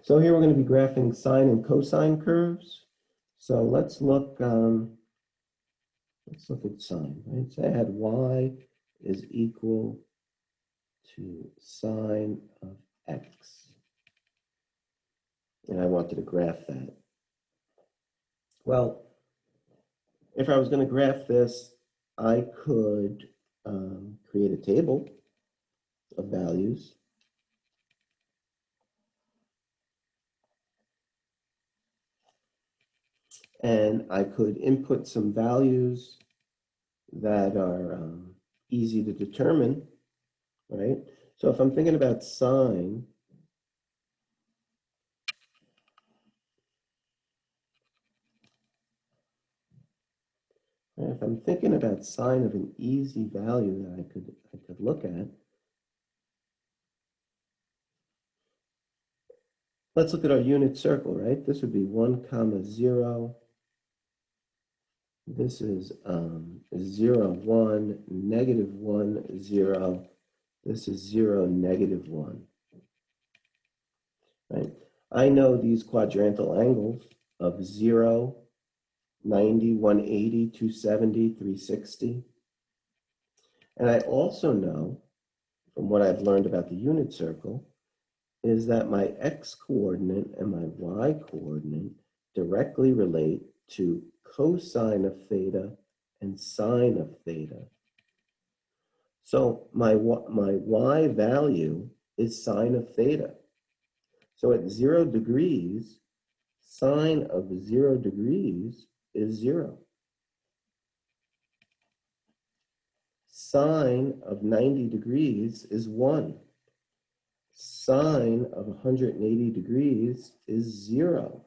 So here we're going to be graphing sine and cosine curves. So let's look at sine, right? So I had y is equal to sine of x. And I wanted to graph that. Well, if I was going to graph this, I could create a table of values. And I could input some values that are easy to determine, right? So if I'm thinking about sine, if I'm thinking about sine of an easy value that I could look at, let's look at our unit circle, right? This would be 1, 0. This is 0, 1, negative 1, 0. This is 0, negative 1, right? I know these quadrantal angles of 0, 90, 180, 270, 360. And I also know, from what I've learned about the unit circle, is that my x-coordinate and my y-coordinate directly relate to cosine of theta and sine of theta. So my y value is sine of theta. So at 0 degrees, sine of 0 degrees is 0. Sine of 90 degrees is 1. Sine of 180 degrees is 0.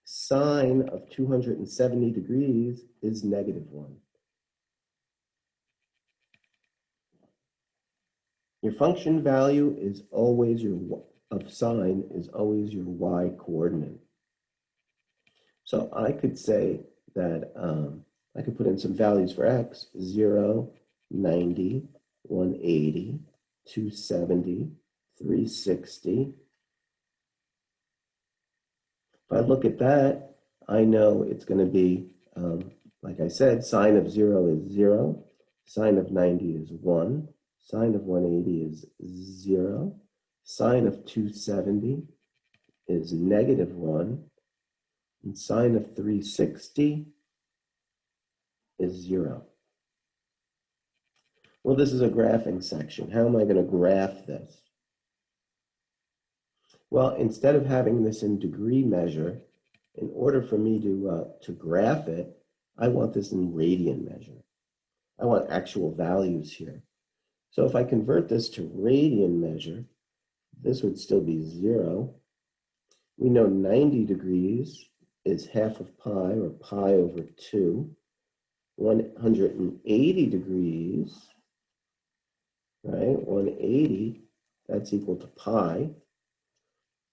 Sine of 270 degrees is negative 1. Your function value is always of sine is always your y coordinate. So I could say that I could put in some values for x: 0, 90, 180, 270, 360. If I look at that, I know it's going to be, like I said, sine of 0 is 0, sine of 90 is 1, sine of 180 is 0, sine of 270 is negative 1, and sine of 360 is 0. Well, this is a graphing section. How am I going to graph this? Well, instead of having this in degree measure, in order for me to graph it, I want this in radian measure. I want actual values here. So if I convert this to radian measure, this would still be 0. We know 90 degrees is half of pi, or pi over 2. 180 degrees, right? 180, that's equal to pi.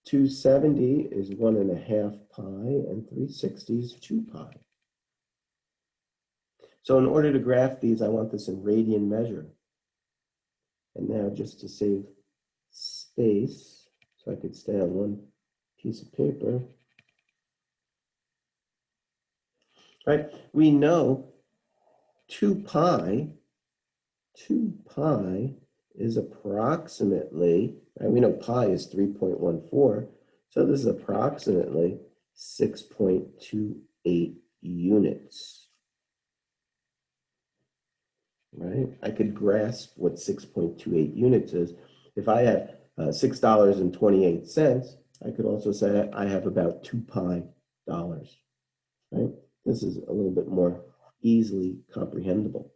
270 is 1.5 pi, and 360 is 2 pi. So in order to graph these, I want this in radian measure. And now, just to save space, so I could stay on one piece of paper, right? We know 2 pi is approximately, right? We know pi is 3.14, so this is approximately 6.28 units. Right? I could grasp what 6.28 units is. If I had $6.28, I could also say I have about 2 pi dollars. Right? This is a little bit more easily comprehensible.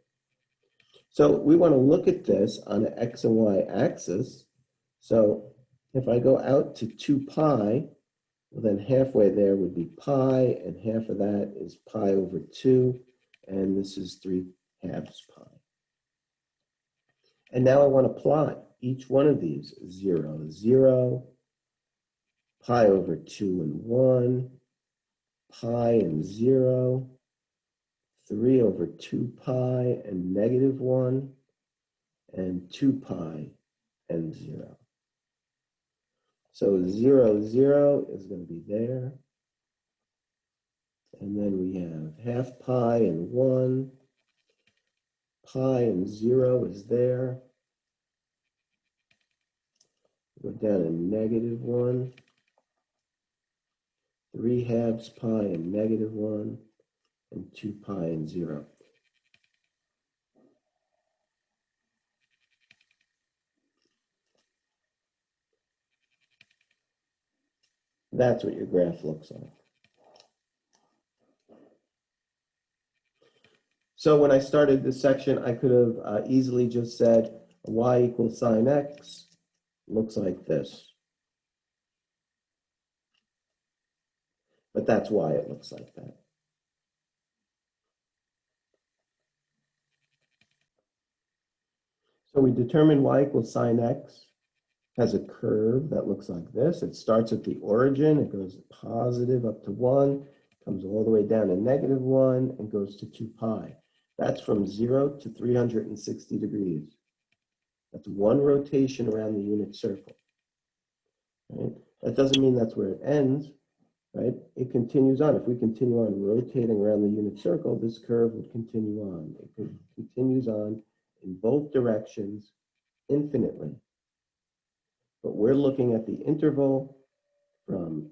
So we want to look at this on an x and y axis. So if I go out to 2 pi, well, then halfway there would be pi, and half of that is pi over 2, and this is 3 halves pi. And now I want to plot each one of these: 0, 0, pi over 2 and 1, pi and 0, 3 over 2 pi and negative 1, and 2 pi and 0. So 0, 0 is going to be there. And then we have half pi and 1. Pi and 0 is there. Go down to negative 1. 3 halves pi and negative 1. And 2 pi and 0. That's what your graph looks like. So when I started this section, I could have easily just said y equals sine x looks like this. But that's why it looks like that. So we determined y equals sine x has a curve that looks like this. It starts at the origin, it goes positive up to 1, comes all the way down to negative 1, and goes to 2 pi. That's from 0 to 360 degrees. That's one rotation around the unit circle. Right? That doesn't mean that's where it ends, right? It continues on. If we continue on rotating around the unit circle, this curve would continue on. It continues on in both directions infinitely. But we're looking at the interval from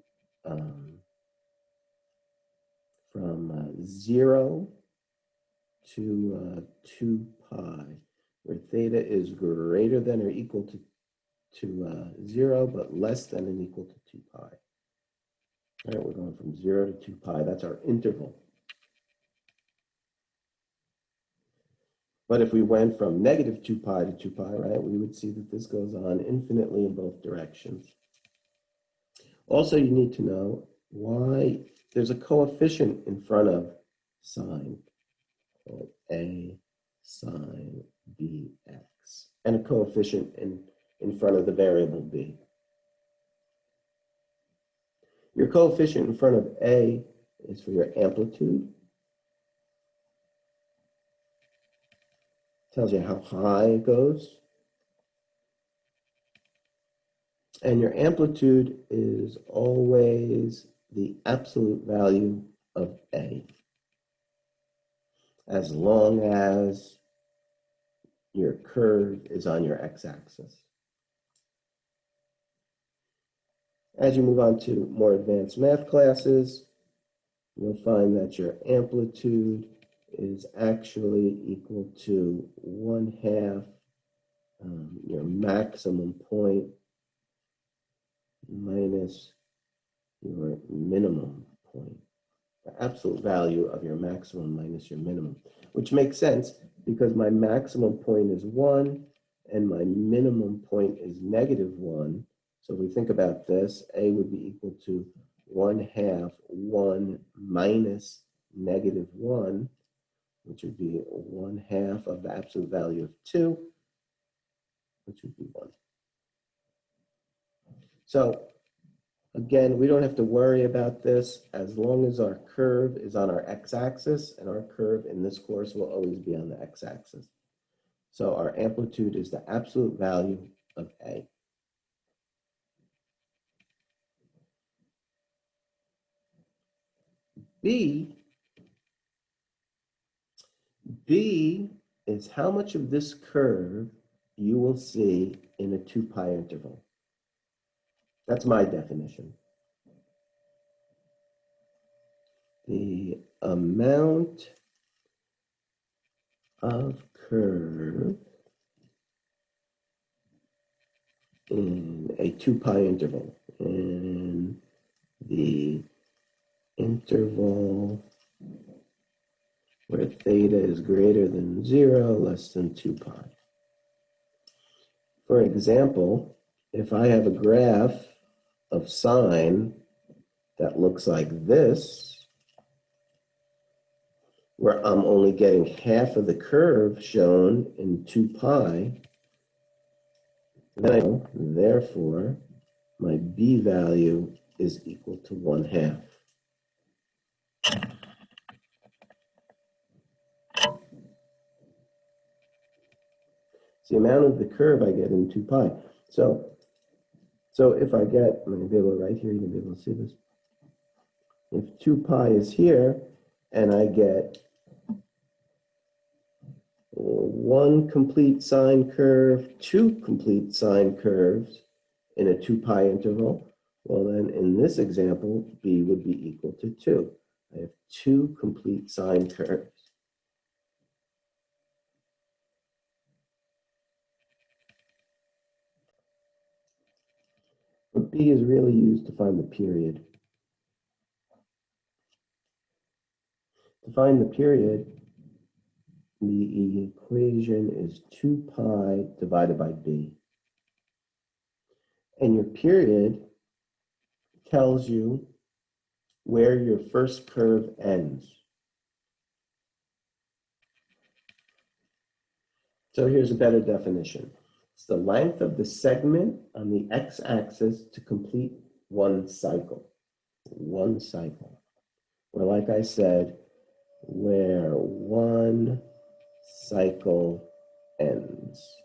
0 to 2 pi, where theta is greater than or equal to 0, but less than and equal to 2 pi. All right, we're going from 0 to 2 pi. That's our interval. But if we went from negative 2 pi to 2 pi, right, we would see that this goes on infinitely in both directions. Also, you need to know why there's a coefficient in front of sine, called a sine bx, and a coefficient in front of the variable b. Your coefficient in front of a is for your amplitude. Tells you how high it goes. And your amplitude is always the absolute value of a, as long as your curve is on your x-axis. As you move on to more advanced math classes, you'll find that your amplitude is actually equal to 1/2 your maximum point minus your minimum point. The absolute value of your maximum minus your minimum, which makes sense because my maximum point is 1 and my minimum point is negative 1. So if we think about this, a would be equal to 1/2 1 minus negative 1, which would be 1/2 of the absolute value of 2, which would be 1. So again, we don't have to worry about this as long as our curve is on our x-axis, and our curve in this course will always be on the x-axis. So our amplitude is the absolute value of a. B is how much of this curve you will see in a 2 pi interval. That's my definition. The amount of curve in a 2 pi interval, in the interval where theta is greater than 0, less than 2 pi. For example, if I have a graph of sine that looks like this, where I'm only getting half of the curve shown in 2 pi, then I know, therefore, my b value is equal to 1/2. It's the amount of the curve I get in 2 pi. So So if I get, I'm going to be able to write here, you're going to be able to see this. If 2 pi is here, and I get one complete sine curve, two complete sine curves in a 2 pi interval, well then in this example, b would be equal to 2. I have 2 complete sine curves. But b is really used to find the period. To find the period, the equation is 2 pi divided by b. And your period tells you where your first curve ends. So here's a better definition. It's the length of the segment on the x-axis to complete one cycle. One cycle. Or like I said, where one cycle ends.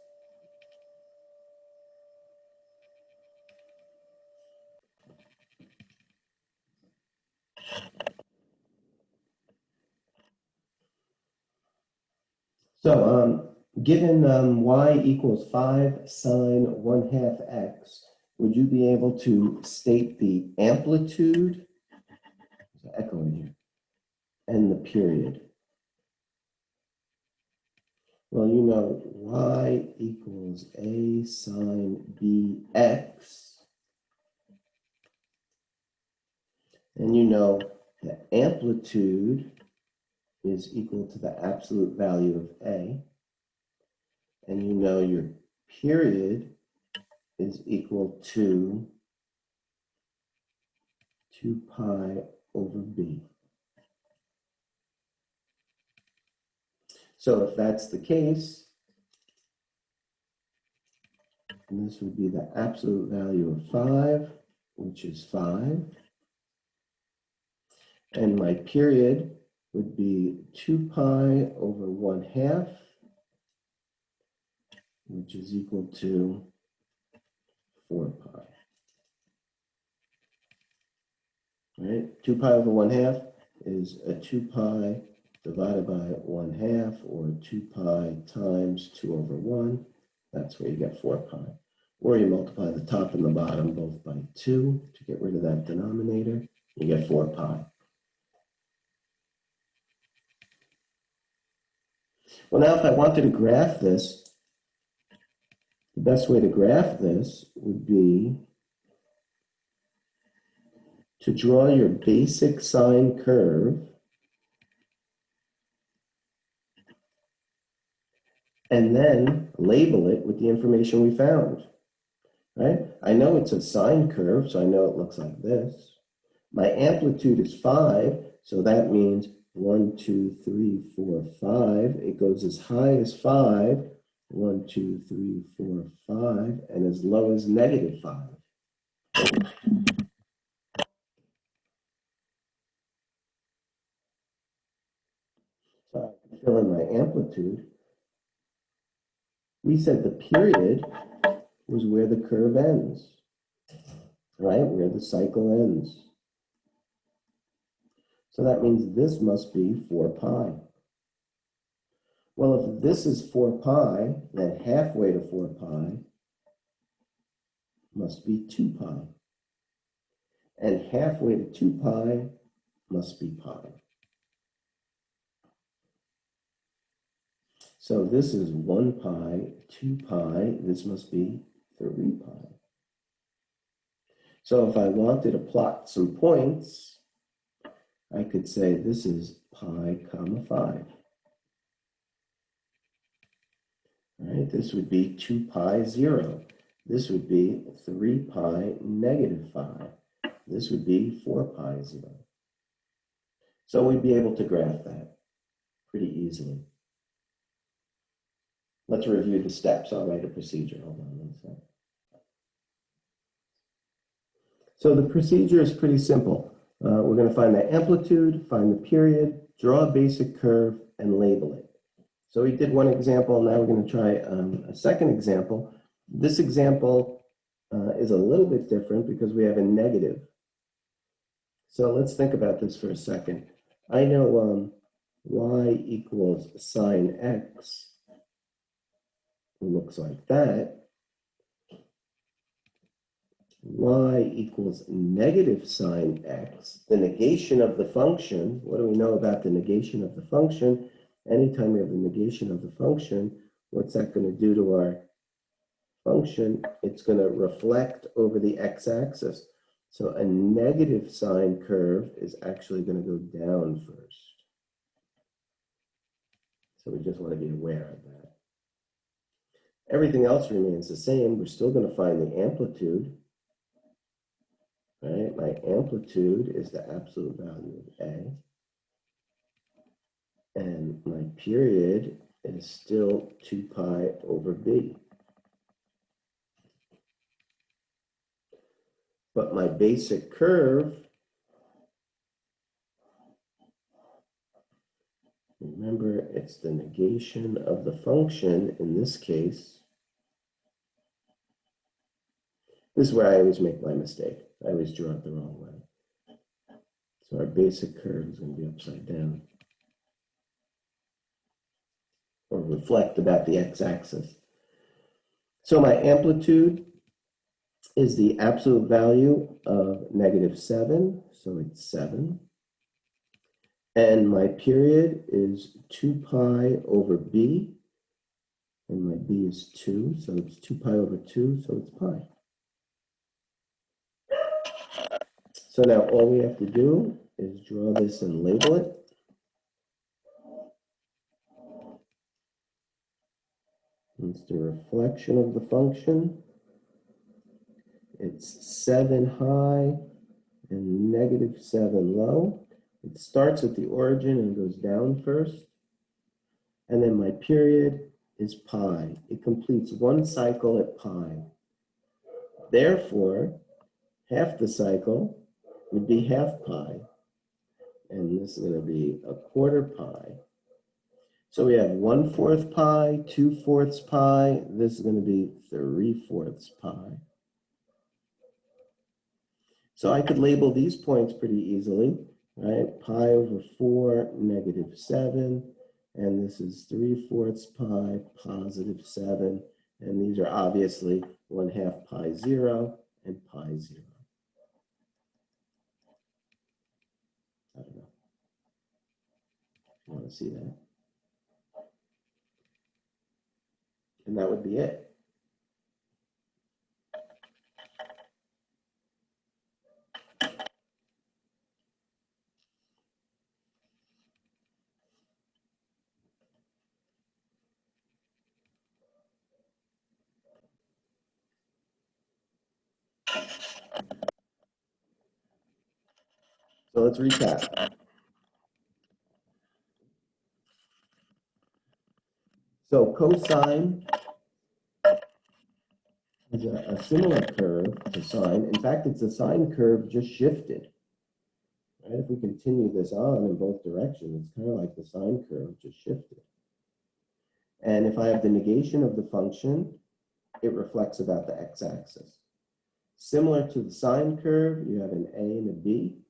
So given y equals 5 sine 1/2 x, would you be able to state the amplitude, there's an echo in here, and the period? Well, you know y equals a sine bx, and you know the amplitude is equal to the absolute value of a, and you know your period is equal to 2 pi over b. So if that's the case, this would be the absolute value of 5, which is 5. And my period would be 2 pi over 1/2, which is equal to 4 pi. All right, 2 pi over 1/2 is a 2 pi divided by 1/2, or 2 pi times 2 over 1. That's where you get 4 pi. Or you multiply the top and the bottom both by 2 to get rid of that denominator. You get 4 pi. Well, now if I wanted to graph this, the best way to graph this would be to draw your basic sine curve and then label it with the information we found, right? I know it's a sine curve, so I know it looks like this. My amplitude is 5, so that means 1, 2, 3, 4, 5. It goes as high as 5, 1, 2, 3, 4, 5, and as low as -5. So I can fill in my amplitude. We said the period was where the curve ends, right? Where the cycle ends. So that means this must be 4 pi. Well, if this is 4 pi, then halfway to 4 pi must be 2 pi. And halfway to 2 pi must be pi. So this is 1 pi, 2 pi, this must be 3 pi. So if I wanted to plot some points, I could say this is pi comma 5. Right? This would be 2 pi 0. This would be 3 pi -5. This would be 4 pi 0. So we'd be able to graph that pretty easily. Let's review the steps. I'll write a procedure. Hold on one second. So the procedure is pretty simple. We're going to find the amplitude, find the period, draw a basic curve, and label it. So we did one example. Now we're going to try a second example. This example is a little bit different because we have a negative. So let's think about this for a second. I know y equals sine x looks like that. Y equals negative sine x, the negation of the function. What do we know about the negation of the function? Anytime we have the negation of the function, what's that going to do to our function? It's going to reflect over the x-axis. So a negative sine curve is actually going to go down first. So we just want to be aware of that. Everything else remains the same. We're still going to find the amplitude. Right? My amplitude is the absolute value of A. And my period is still 2 pi over B. But my basic curve, remember, it's the negation of the function in this case. This is where I always make my mistake. I always draw it the wrong way. So our basic curve is going to be upside down, or reflect about the x-axis. So my amplitude is the absolute value of -7, so it's 7. And my period is 2 pi over b, and my b is 2, so it's 2 pi over 2, so it's pi. So now all we have to do is draw this and label it. It's the reflection of the function. It's 7 high and -7 low. It starts at the origin and goes down first. And then my period is pi. It completes one cycle at pi. Therefore, half the cycle would be half pi. And this is going to be a quarter pi. So we have 1/4 pi, 2/4 pi. This is going to be 3/4 pi. So I could label these points pretty easily, right? Pi over 4, -7. And this is 3/4 pi, +7. And these are obviously 1/2 pi 0 and pi 0. I don't know. You want to see that? And that would be it. So let's recap. So cosine is a similar curve to sine. In fact, it's a sine curve just shifted. Right? If we continue this on in both directions, it's kind of like the sine curve just shifted. And if I have the negation of the function, it reflects about the x-axis. Similar to the sine curve, you have an A and a B.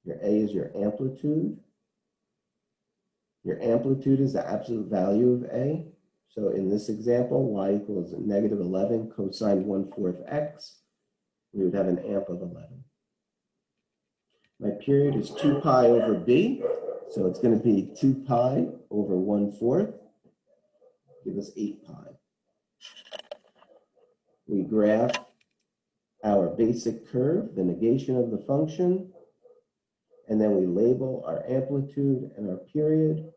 Your A is your amplitude. Your amplitude is the absolute value of A. So in this example, y equals -11 cosine 1/4 x. We would have an amp of 11. My period is 2 pi over b. So it's going to be 2 pi over 1/4. Give us 8 pi. We graph our basic curve, the negation of the function, and then we label our amplitude and our period.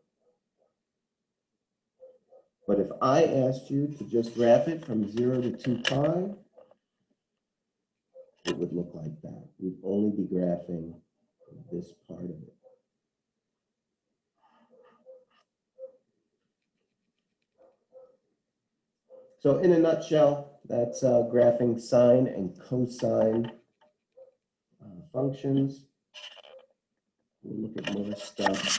But if I asked you to just graph it from 0 to 2 pi, it would look like that. We'd only be graphing this part of it. So in a nutshell, that's graphing sine and cosine functions. We'll look at more stuff